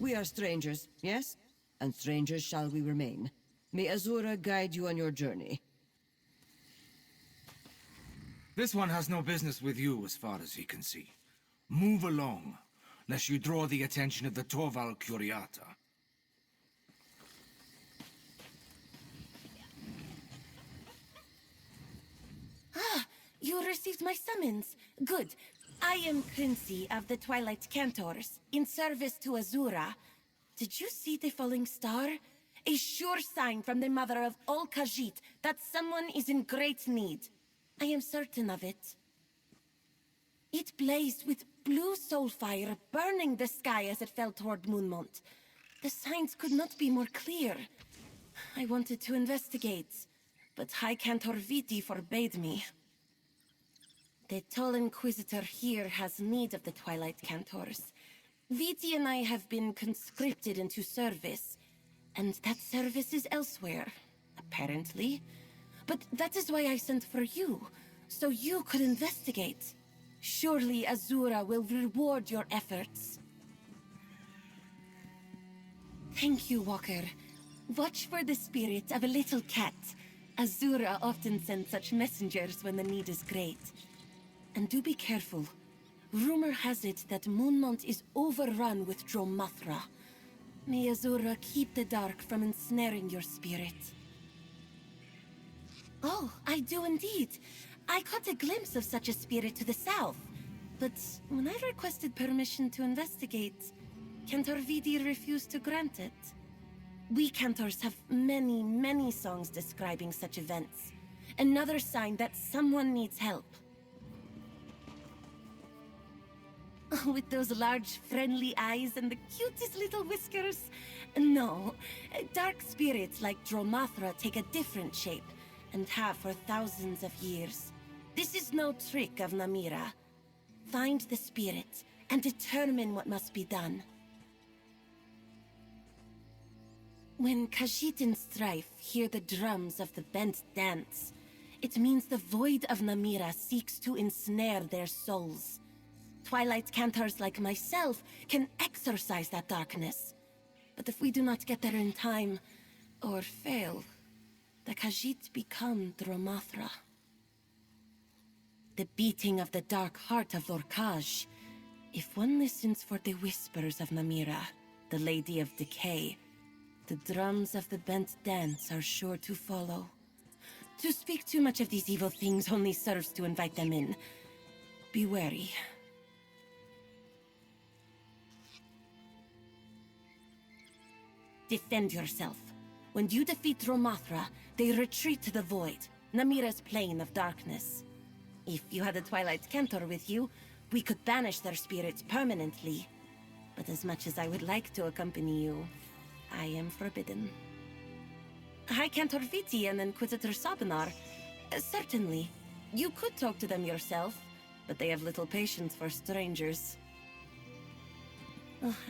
We are strangers, yes? And strangers shall we remain. May Azurah guide you on your journey. This one has no business with you as far as he can see. Move along, lest you draw the attention of the Al-Cheiron. Ah, you received my summons. Good. I am Quincy of the Twilight Cantors, in service to Azurah. Did you see the falling star? A sure sign from the mother of all khajiit that someone is in great need. I am certain of it. It blazed with blue soul fire, burning the sky as it fell toward Moonlit. The signs could not be more clear. I wanted to investigate, but High Cantor Viti forbade me. The tall Inquisitor here has need of the Twilight Cantors. Viti and I have been conscripted into service, and that service is elsewhere, apparently. But that is why I sent for you, so you could investigate. Surely Azurah will reward your efforts. Thank you, Walker. Watch for the spirit of a little cat. Azurah often sends such messengers when the need is great. And do be careful. Rumor has it that Moonlit is overrun with Dromathra. May Azurah keep the dark from ensnaring your spirit. Oh, I do indeed. I caught a glimpse of such a spirit to the south. But when I requested permission to investigate, Cantor Vidi refused to grant it. We Cantors have many, many songs describing such events. Another sign that someone needs help. With those large, friendly eyes and the cutest little whiskers. No, dark spirits like Dromathra take a different shape, and have for thousands of years. This is no trick of Namira. Find the spirit, and determine what must be done. When khajiit in strife hear the drums of the bent dance, it means the void of Namira seeks to ensnare their souls. Twilight Cantors like myself can exorcise that darkness. But if we do not get there in time, or fail, the khajiit become Dromathra. The beating of the dark heart of Lorkaj. If one listens for the whispers of Namira, the Lady of Decay, the drums of the bent dance are sure to follow. To speak too much of these evil things only serves to invite them in. Be wary. Defend yourself. When you defeat Dromathra, they retreat to the void, Namira's plane of darkness. If you had a Twilight Cantor with you, we could banish their spirits permanently. But as much as I would like to accompany you, I am forbidden. High Cantor Viti and Inquisitor Sabinar, certainly. You could talk to them yourself, but they have little patience for strangers.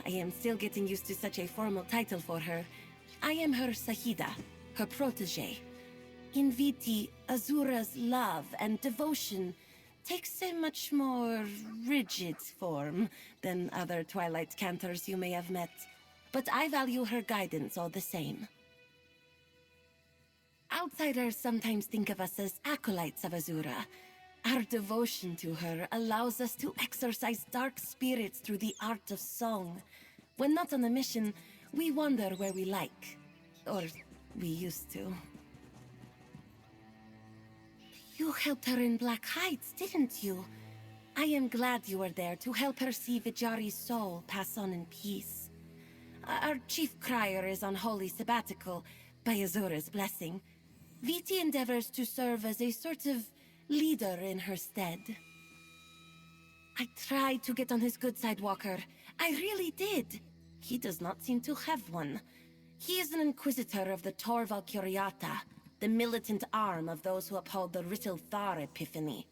I am still getting used to such a formal title for her. I am her Sahida, her protege. In Viti, Azurah's love and devotion takes a much more rigid form than other Twilight Cantors you may have met. But I value her guidance all the same. Outsiders sometimes think of us as acolytes of Azurah. Our devotion to her allows us to exorcise dark spirits through the art of song. When not on a mission, we wander where we like. Or we used to. You helped her in Black Heights, didn't you? I am glad you were there to help her see Vijari's soul pass on in peace. Our chief crier is on holy sabbatical, by Azurah's blessing. Viti endeavors to serve as a sort of leader in her stead. I tried to get on his good side, Walker. I really did. He does not seem to have one. He is an inquisitor of the Al-Cheiron, the militant arm of those who uphold the Zerith-var epiphany.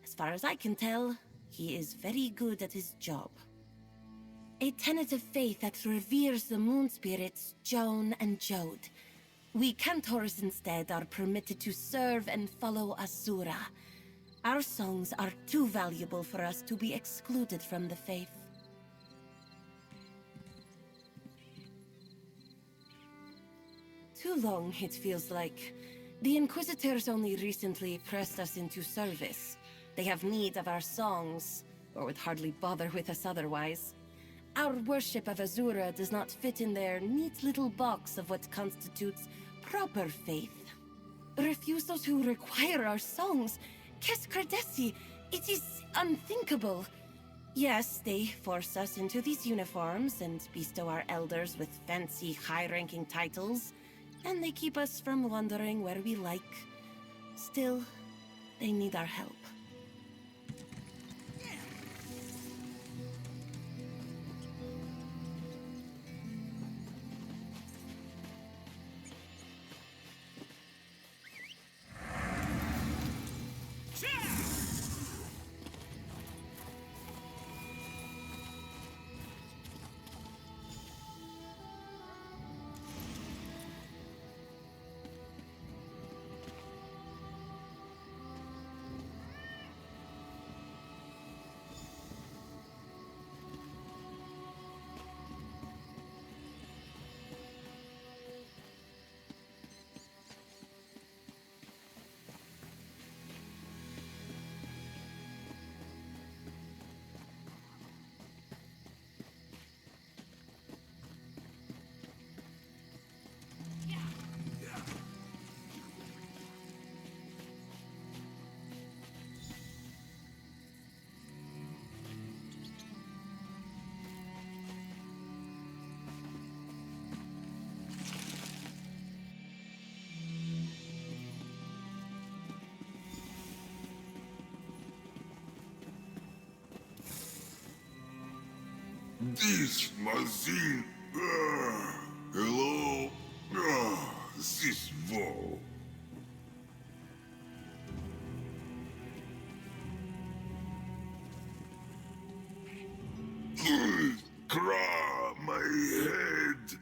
As far as I can tell, he is very good at his job. A tenet of faith that reveres the moon spirits, Joan and Jode. We Cantors instead are permitted to serve and follow Azurah. Our songs are too valuable for us to be excluded from the faith. too long, it feels like. The Inquisitors only recently pressed us into service. They have need of our songs, or would hardly bother with us otherwise. Our worship of Azurah does not fit in their neat little box of what constitutes proper faith. Refuse those who require our songs? Kes Cardesi, it is unthinkable. Yes, they force us into these uniforms and bestow our elders with fancy, high-ranking titles, and they keep us from wandering where we like. Still, they need our help. This magazine. Hello. This wall. Cra, my head.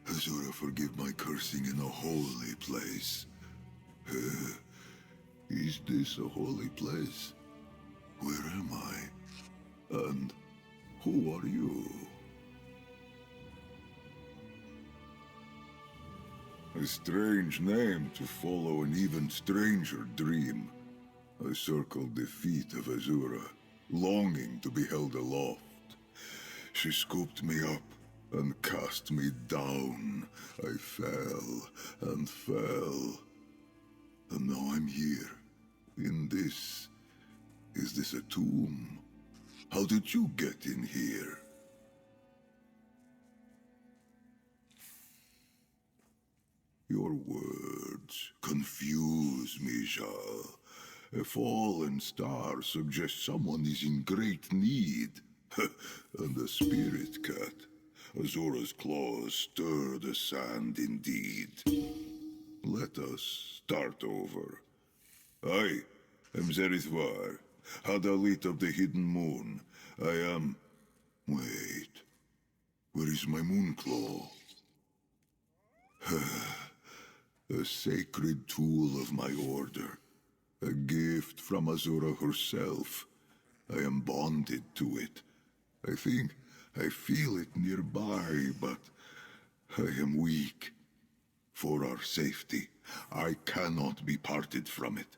Azurah, forgive my cursing in a holy place. Is this a holy place? Where am I? And who are you? A strange name to follow an even stranger dream. I circled the feet of Azurah, longing to be held aloft. She scooped me up and cast me down. I fell and fell. And now I'm here, in this. Is this a tomb? How did you get in here? Your words confuse me, Jal. A fallen star suggests someone is in great need. And a spirit cat. Azurah's claws stir the sand indeed. Let us start over. I am Zerith-var, Hadalit of the Hidden Moon. I am... Wait. Where is my moonclaw? A sacred tool of my order. A gift from Azurah herself. I am bonded to it. I think I feel it nearby, but I am weak. For our safety, I cannot be parted from it.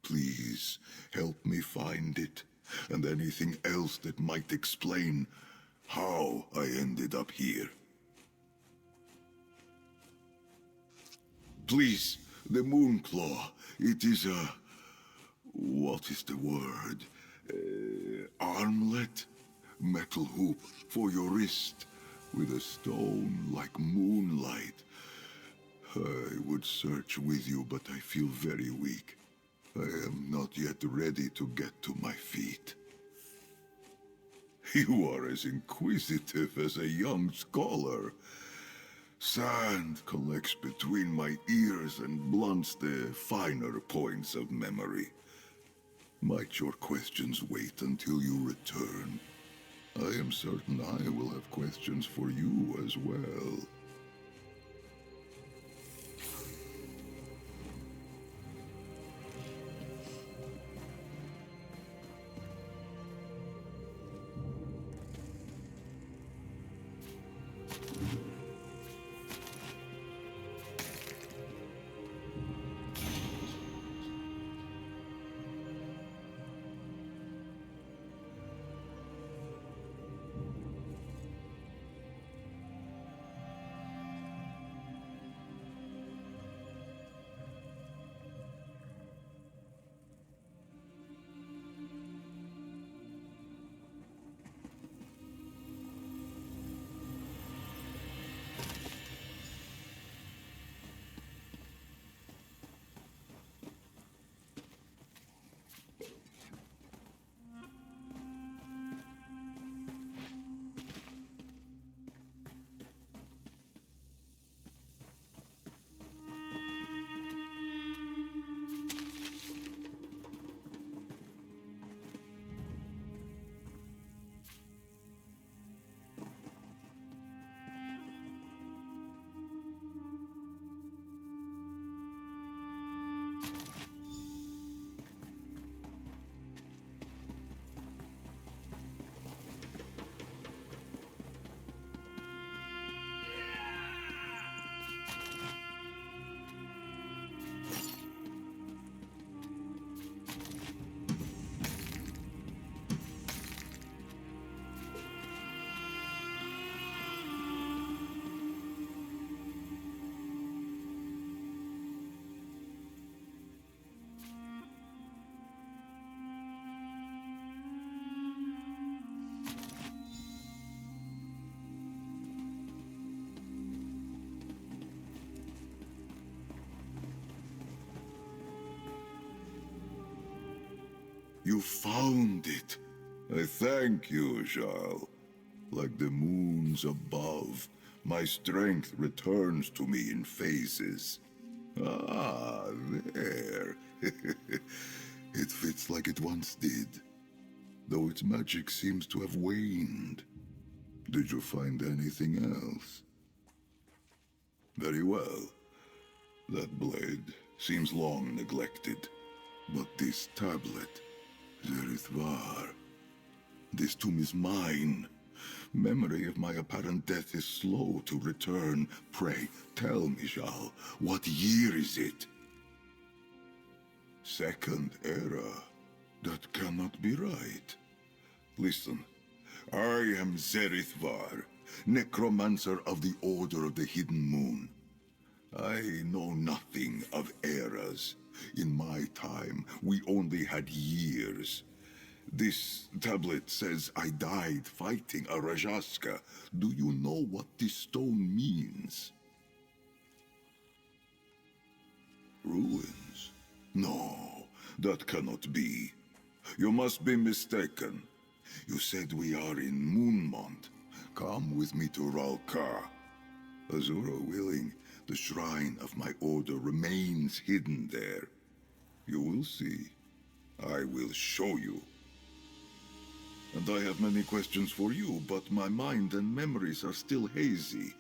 Please, help me find it, and anything else that might explain how I ended up here. Please, the Moonclaw, it is a... what is the word? Armlet? Metal hoop for your wrist, with a stone like moonlight. I would search with you, but I feel very weak. I am not yet ready to get to my feet. You are as inquisitive as a young scholar. Sand collects between my ears and blunts the finer points of memory. Might your questions wait until you return? I am certain I will have questions for you as well. You found it. I thank you, Jarl. Like the moons above, my strength returns to me in phases. Ah, there. It fits like it once did, though its magic seems to have waned. Did you find anything else? Very well. That blade seems long neglected, but this tablet, Zerith-var, this tomb is mine. Memory of my apparent death is slow to return. Pray, tell me, Jarl, what year is it? Second Era. That cannot be right. Listen, I am Zerith-var, necromancer of the Order of the Hidden Moon. I know nothing of eras. In my time, we only had years. This tablet says I died fighting a Rajaska. Do you know what this stone means? Ruins? No, that cannot be. You must be mistaken. You said we are in Moonmont. Come with me to Ralkar. Azurah willing, the shrine of my order remains hidden there. You will see. I will show you. And I have many questions for you, but my mind and memories are still hazy.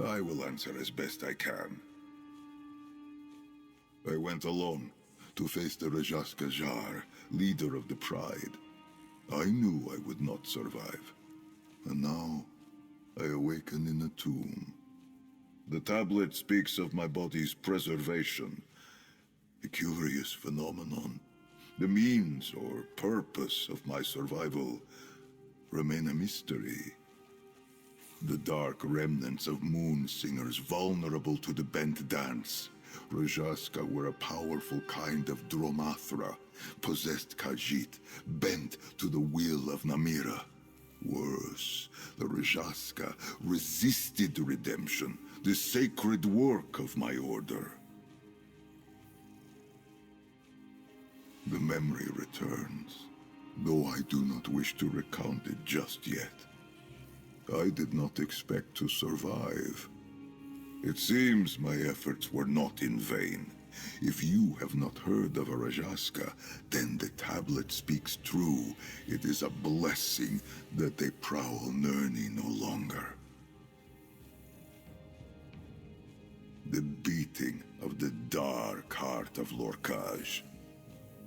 I will answer as best I can. I went alone to face the Rajaska Jar, leader of the Pride. I knew I would not survive. And now, I awaken in a tomb. The tablet speaks of my body's preservation. A curious phenomenon. The means or purpose of my survival remain a mystery. The dark remnants of moon singers vulnerable to the bent dance. Rajaska were a powerful kind of Dromathra, possessed khajiit, bent to the will of Namira. Worse, the Rajaska resisted redemption, the sacred work of my order. The memory returns, though I do not wish to recount it just yet. I did not expect to survive. It seems my efforts were not in vain. If you have not heard of a Rajaska, then the tablet speaks true. It is a blessing that they prowl Nirni no longer. The beating of the dark heart of Lorkaj.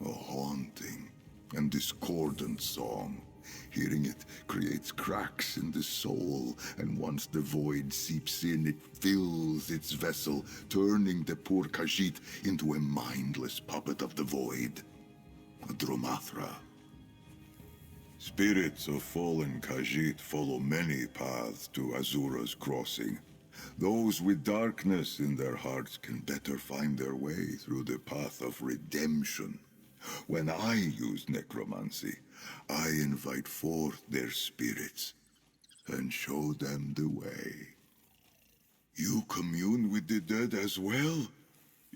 A haunting and discordant song. Hearing it creates cracks in the soul, and once the void seeps in, it fills its vessel, turning the poor khajiit into a mindless puppet of the void. A Dromathra. Spirits of fallen khajiit follow many paths to Azurah's crossing. Those with darkness in their hearts can better find their way through the path of redemption. When I use necromancy, I invite forth their spirits and show them the way. You commune with the dead as well?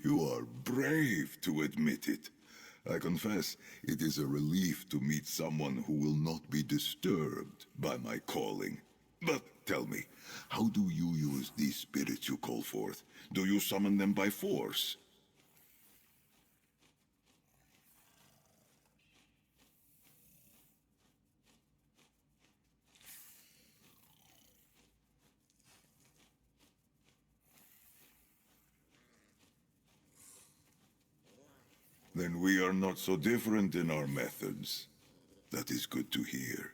You are brave to admit it. I confess, it is a relief to meet someone who will not be disturbed by my calling. But tell me, how do you use these spirits you call forth? Do you summon them by force? Then we are not so different in our methods. That is good to hear.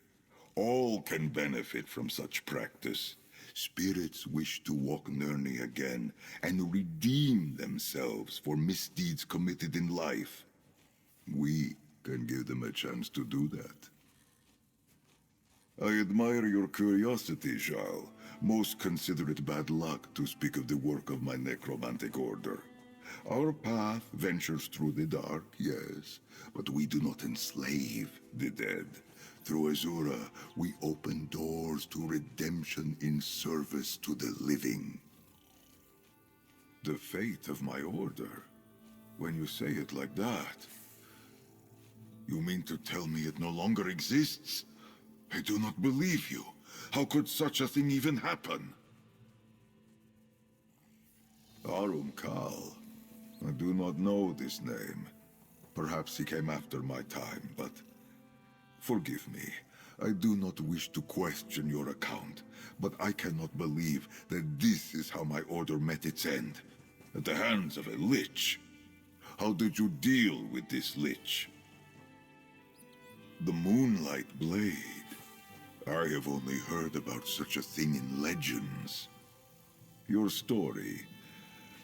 All can benefit from such practice. Spirits wish to walk Nirni again and redeem themselves for misdeeds committed in life. We can give them a chance to do that. I admire your curiosity, Jarl. Most consider it bad luck to speak of the work of my necromantic order. Our path ventures through the dark, yes, but we do not enslave the dead. Through Azurah, we open doors to redemption in service to the living. The fate of my order? When you say it like that... You mean to tell me it no longer exists? I do not believe you. How could such a thing even happen? Arum Kal. I do not know this name. Perhaps he came after my time, but... Forgive me. I do not wish to question your account, but I cannot believe that this is how my order met its end. At the hands of a lich. How did you deal with this lich? The Moonlight Blade. I have only heard about such a thing in legends. Your story...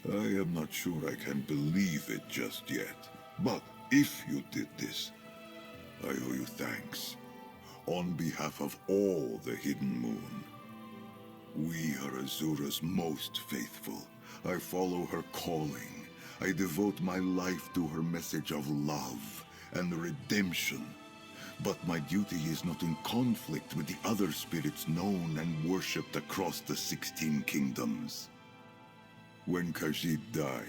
I am not sure I can believe it just yet. But if you did this, I owe you thanks. On behalf of all the Hidden Moon. We are Azurah's most faithful. I follow her calling. I devote my life to her message of love and redemption. But my duty is not in conflict with the other spirits known and worshipped across the 16 kingdoms. When khajiit die,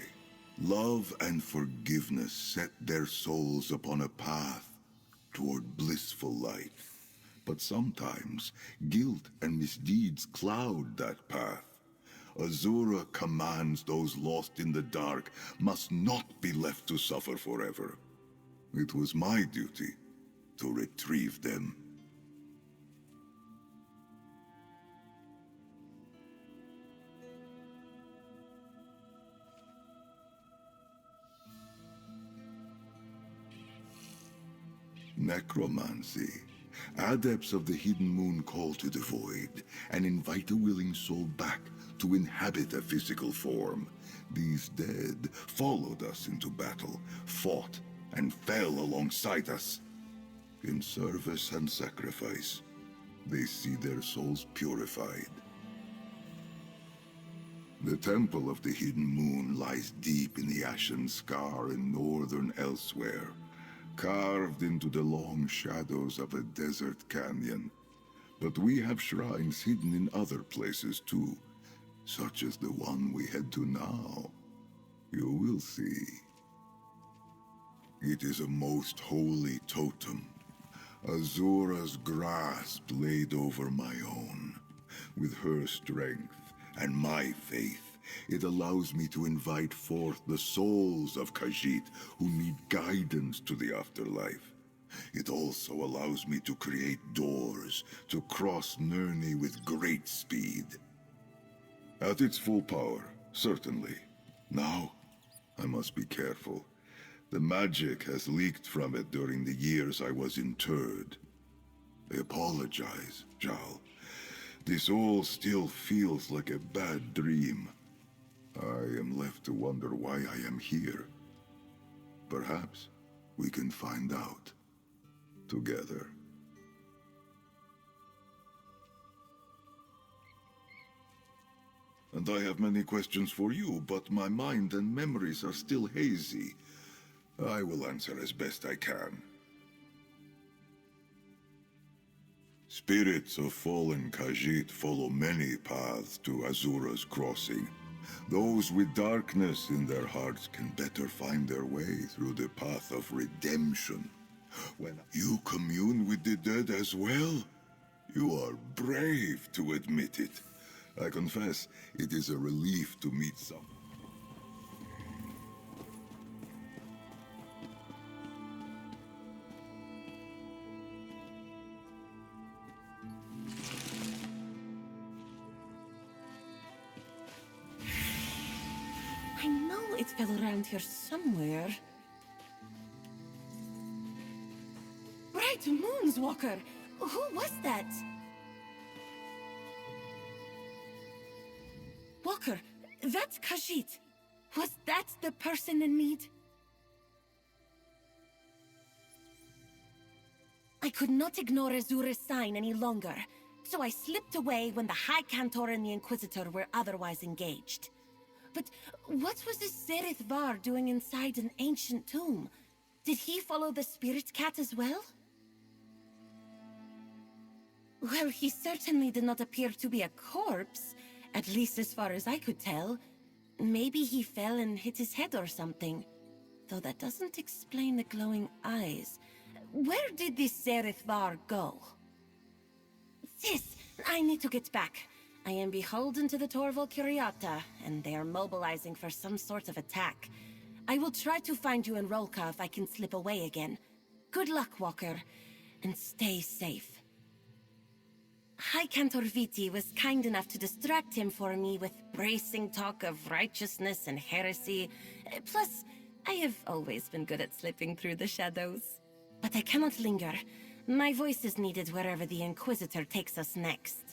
love and forgiveness set their souls upon a path toward blissful life. But sometimes, guilt and misdeeds cloud that path. Azurah commands those lost in the dark must not be left to suffer forever. It was my duty to retrieve them. Necromancy. Adepts of the Hidden Moon call to the void and invite a willing soul back to inhabit a physical form. These dead followed us into battle, fought, and fell alongside us. In service and sacrifice, they see their souls purified. The Temple of the Hidden Moon lies deep in the Ashen Scar in northern Elsewhere, carved into the long shadows of a desert canyon. But we have shrines hidden in other places too, such as the one we head to now. You will see. It is a most holy totem. Azurah's grasp laid over my own. With her strength and my faith, it allows me to invite forth the souls of khajiit who need guidance to the afterlife. It also allows me to create doors to cross Nirni with great speed. At its full power, certainly. Now, I must be careful. The magic has leaked from it during the years I was interred. I apologize, Jal. This all still feels like a bad dream. I am left to wonder why I am here. Perhaps we can find out together. And I have many questions for you, but my mind and memories are still hazy. I will answer as best I can. Spirits of fallen khajiit follow many paths to Azurah's crossing. Those with darkness in their hearts can better find their way through the path of redemption. When you commune with the dead as well, you are brave to admit it. I confess, it is a relief to meet someone. I know it fell around here somewhere. Bright Moons, Walker! Who was that? Walker, that's khajiit. Was that the person in need? I could not ignore Azurah's sign any longer, so I slipped away when the High Cantor and the Inquisitor were otherwise engaged. But what was this Zerith-var doing inside an ancient tomb? Did he follow the spirit cat as well? Well, he certainly did not appear to be a corpse, at least as far as I could tell. Maybe he fell and hit his head or something. Though that doesn't explain the glowing eyes. where did this Zerith-var go? Sis, I need to get back. I am beholden to the Torval Curiata, and they are mobilizing for some sort of attack. I will try to find you in Rolka if I can slip away again. Good luck, Walker, and stay safe. High Cantor Viti was kind enough to distract him for me with bracing talk of righteousness and heresy. Plus, I have always been good at slipping through the shadows. But I cannot linger. My voice is needed wherever the Inquisitor takes us next.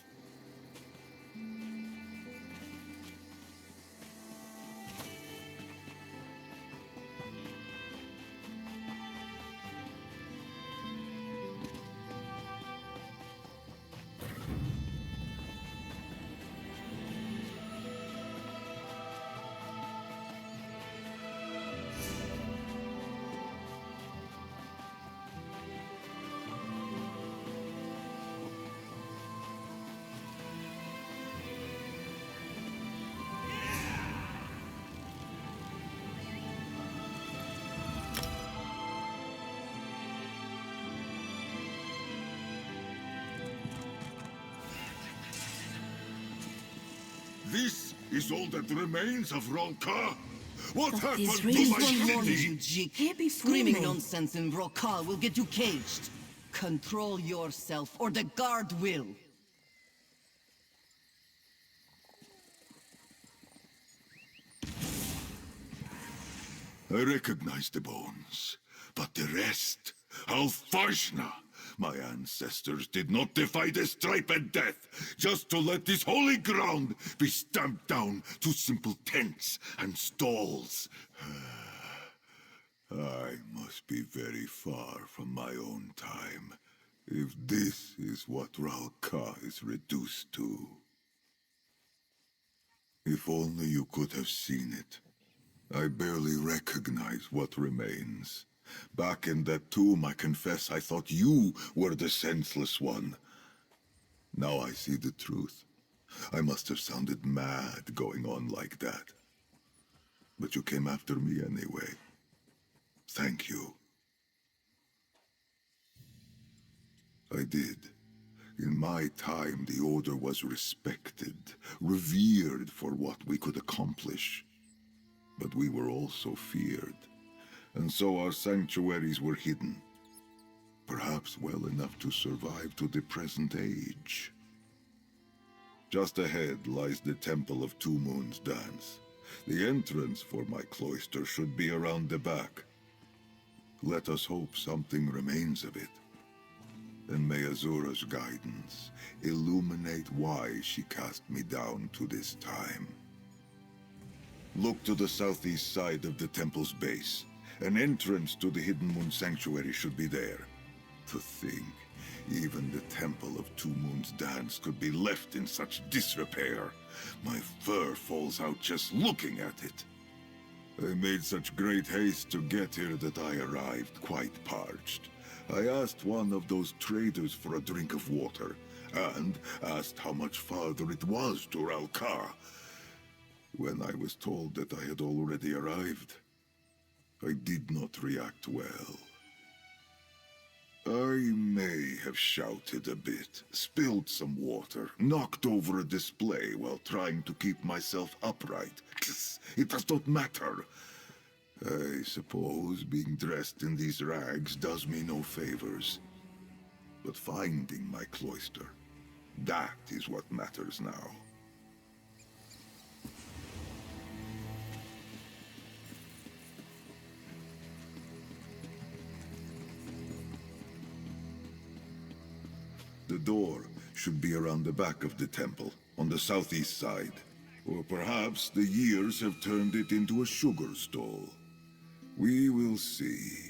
This is all that remains of Rolka? What happened is to really my one more city? You Jeek. Can't be Screaming fooling. nonsense in Rokal will get you caged. Control yourself, or the guard will. I recognize the bones, but the rest, Al-Cheiron. My ancestors did not defy the stripe and death, just to let this holy ground be stamped down to simple tents and stalls. I must be very far from my own time, if this is what Ralka is reduced to. If only you could have seen it. I barely recognize what remains. Back in that tomb, I confess I thought you were the senseless one. Now I see the truth. I must have sounded mad going on like that. But you came after me anyway. Thank you. I did. In my time, the Order was respected, revered for what we could accomplish. But we were also feared, and so our sanctuaries were hidden. Perhaps well enough to survive to the present age. Just ahead lies the Temple of Two Moons Dance. The entrance for my cloister should be around the back. Let us hope something remains of it. And may Azurah's guidance illuminate why she cast me down to this time. Look to the southeast side of the temple's base. An entrance to the Hidden Moon Sanctuary should be there. To think, even the Temple of Two Moons Dance could be left in such disrepair. My fur falls out just looking at it. I made such great haste to get here that I arrived quite parched. I asked one of those traders for a drink of water, and asked how much farther it was to Ralka. When I was told that I had already arrived, I did not react well. I may have shouted a bit, spilled some water, knocked over a display while trying to keep myself upright. It does not matter. I suppose being dressed in these rags does me no favors. But finding my cloister, that is what matters now. The door should be around the back of the temple, on the southeast side. Or perhaps the years have turned it into a sugar stall. We will see.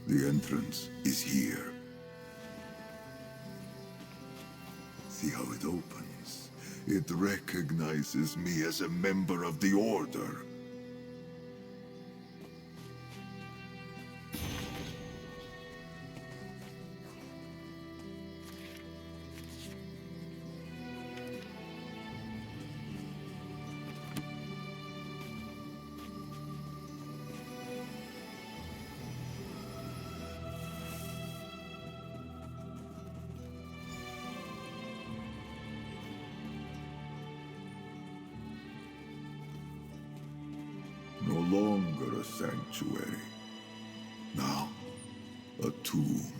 The entrance is here. See how it opens. It recognizes me as a member of the Order. No longer a sanctuary. Now, a tomb.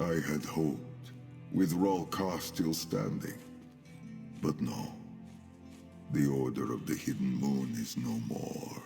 I had hoped, with R'hllka still standing. But no. The Order of the Hidden Moon is no more.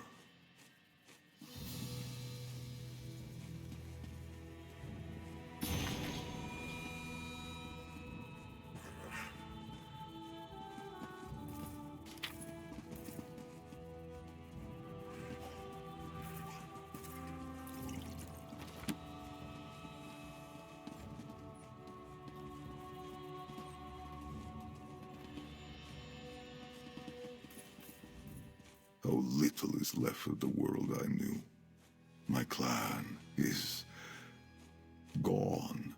How little is left of the world I knew. My clan is gone.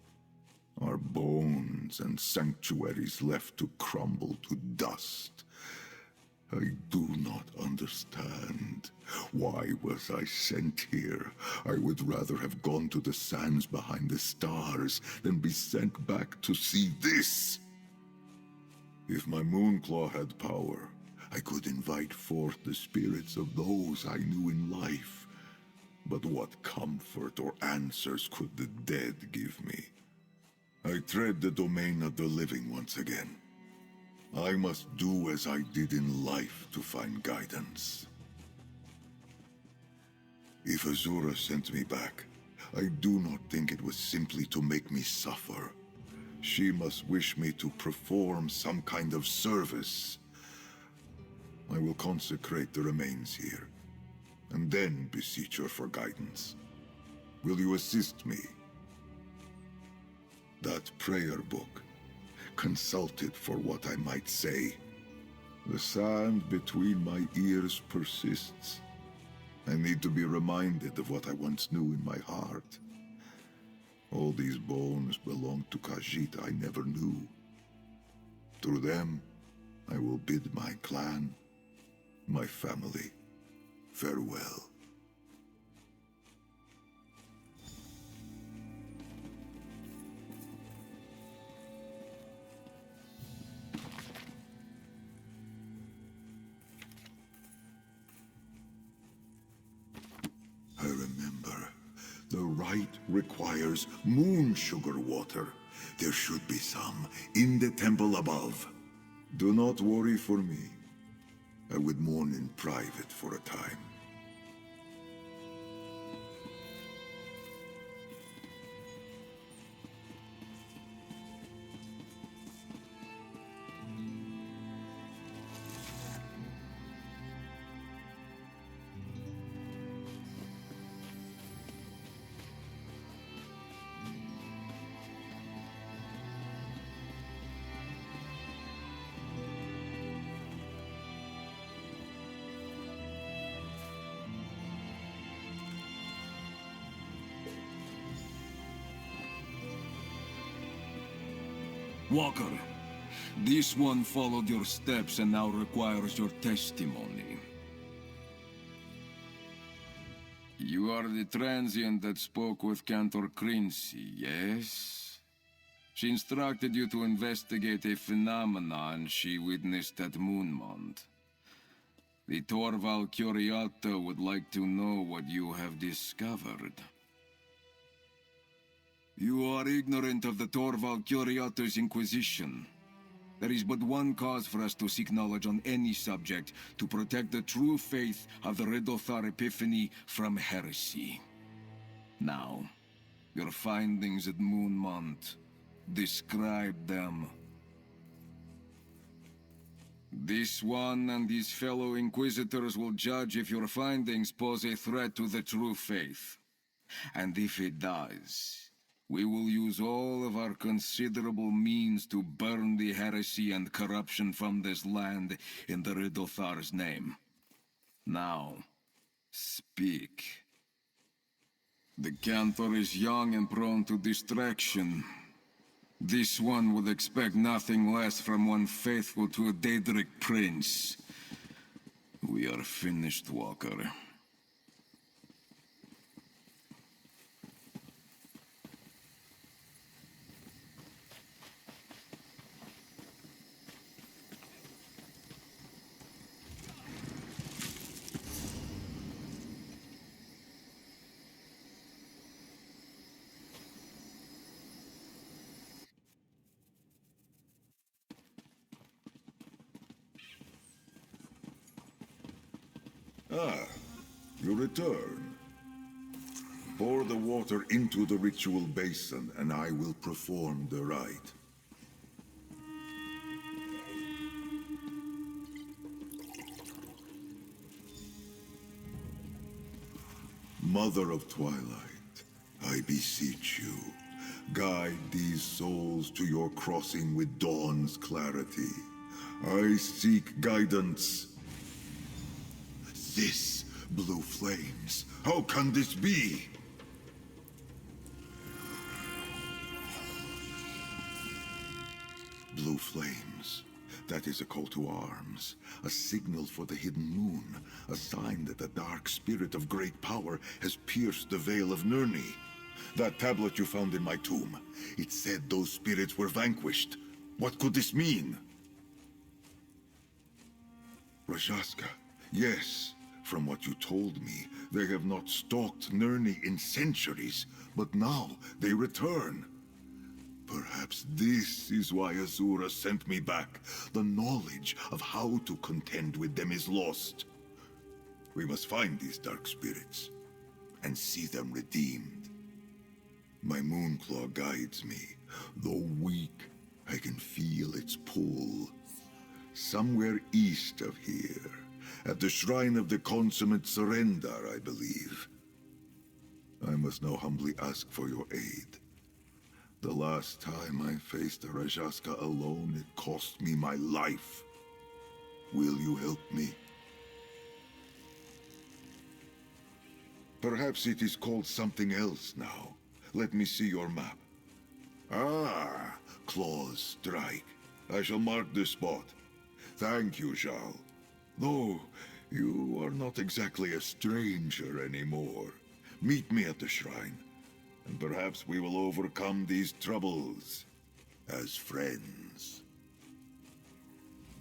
Our bones and sanctuaries left to crumble to dust. I do not understand. Why was I sent here? I would rather have gone to the sands behind the stars than be sent back to see this. If my Moonclaw had power, I could invite forth the spirits of those I knew in life. But what comfort or answers could the dead give me? I tread the domain of the living once again. I must do as I did in life to find guidance. If Azurah sent me back, I do not think it was simply to make me suffer. She must wish me to perform some kind of service. I will consecrate the remains here, and then beseech her for guidance. Will you assist me? That prayer book, consult it for what I might say. The sand between my ears persists. I need to be reminded of what I once knew in my heart. All these bones belong to khajiit I never knew. Through them, I will bid my clan, my family, farewell. I remember. The rite requires moon sugar water. There should be some in the temple above. Do not worry for me. I would mourn in private for a time. Walker, this one followed your steps and now requires your testimony. You are the transient that spoke with Cantor Quincy, yes? She instructed you to investigate a phenomenon she witnessed at Moonmont. The Torval Curiata would like to know what you have discovered. You are ignorant of the Torval Curiata's Inquisition. There is but one cause for us to seek knowledge on any subject, to protect the true faith of the Zerith-var Epiphany from heresy. Now, your findings at Moonmont. Describe them. This one and his fellow Inquisitors will judge if your findings pose a threat to the true faith. And if it does, We will use all of our considerable means to burn the heresy and corruption from this land in the Ridothar's name. Now, speak. The Cantor is young and prone to distraction. This one would expect nothing less from one faithful to a Daedric prince. We are finished, Walker. Ah, you return. Pour the water into the ritual basin, and I will perform the rite. Mother of Twilight, I beseech you, guide these souls to your crossing with dawn's clarity. I seek guidance. This blue flames. How can this be? Blue flames. That is a call to arms. A signal for the hidden moon. A sign that the dark spirit of great power has pierced the veil of Nirni. That tablet you found in my tomb. It said those spirits were vanquished. What could this mean? Rajaska. Yes. From what you told me, they have not stalked Nirni in centuries, but now they return. Perhaps this is why Azurah sent me back. The knowledge of how to contend with them is lost. We must find these dark spirits, and see them redeemed. My Moonclaw guides me. Though weak, I can feel its pull. Somewhere east of here. At the shrine of the consummate Surrender, I believe. I must now humbly ask for your aid. The last time I faced a Rajaska alone, it cost me my life. Will you help me? Perhaps it is called something else now. Let me see your map. Ah, Claw's Strike. I shall mark this spot. Thank you, Jarl. Though, you are not exactly a stranger anymore. Meet me at the shrine, and perhaps we will overcome these troubles as friends.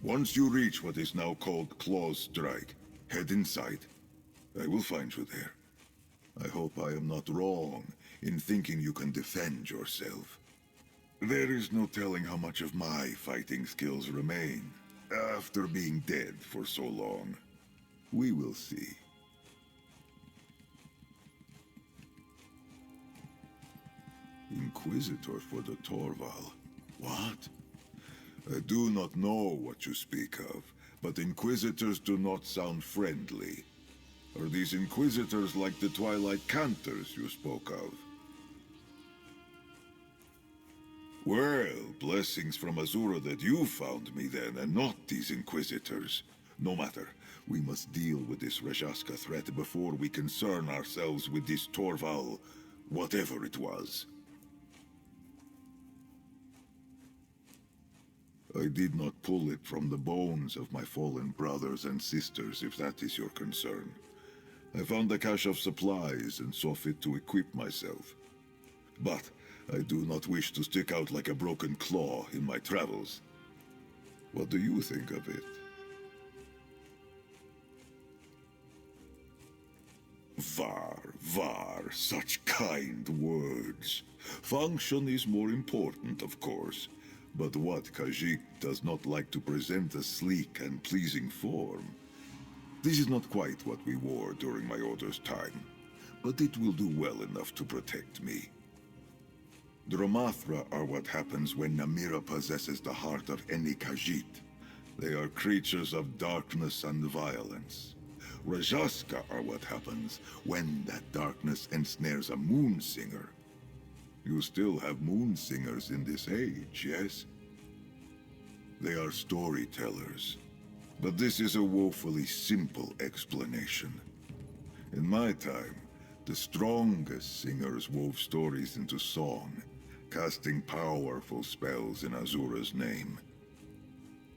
Once you reach what is now called Claw's Strike, head inside. I will find you there. I hope I am not wrong in thinking you can defend yourself. There is no telling how much of my fighting skills remain. After being dead for so long, we will see. Inquisitor for the Torval. What? I do not know what you speak of, but Inquisitors do not sound friendly. Are these Inquisitors like the Twilight Cantors you spoke of? Well, blessings from Azurah that you found me then, and not these Inquisitors. No matter, we must deal with this Rajaska threat before we concern ourselves with this Torval, whatever it was. I did not pull it from the bones of my fallen brothers and sisters, if that is your concern. I found a cache of supplies and saw fit to equip myself. But I do not wish to stick out like a broken claw in my travels. What do you think of it? Var, such kind words. Function is more important, of course. But what khajiit does not like to present a sleek and pleasing form? This is not quite what we wore during my order's time, but it will do well enough to protect me. Dromathra are what happens when Namira possesses the heart of any khajiit. They are creatures of darkness and violence. Rajaska are what happens when that darkness ensnares a moon singer. You still have moon singers in this age, yes? They are storytellers. But this is a woefully simple explanation. In my time, the strongest singers wove stories into song, casting powerful spells in Azurah's name.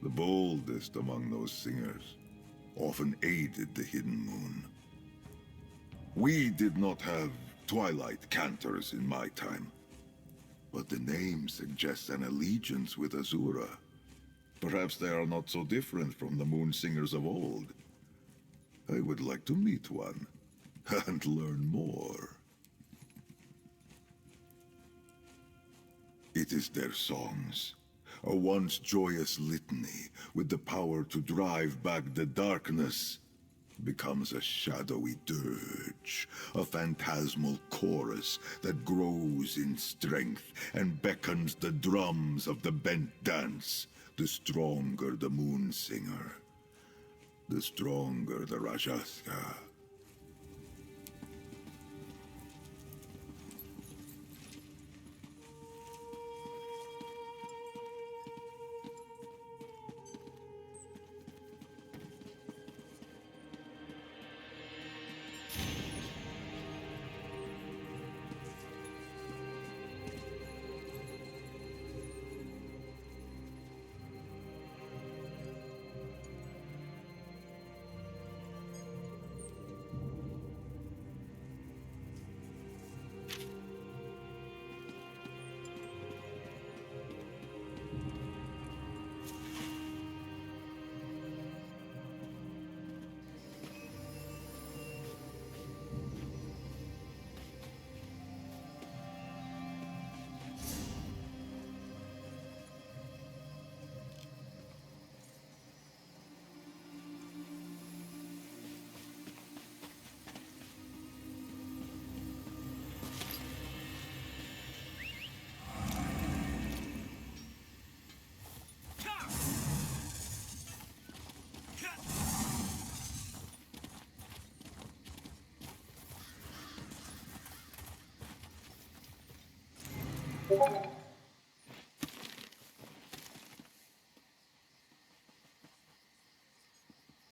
The boldest among those singers often aided the Hidden Moon. We did not have twilight cantors in my time, but the name suggests an allegiance with Azurah. Perhaps they are not so different from the moon singers of old. I would like to meet one and learn more. It is their songs, a once joyous litany with the power to drive back the darkness, becomes a shadowy dirge, a phantasmal chorus that grows in strength and beckons the drums of the bent dance. The stronger the moon singer, the stronger the Rajastha.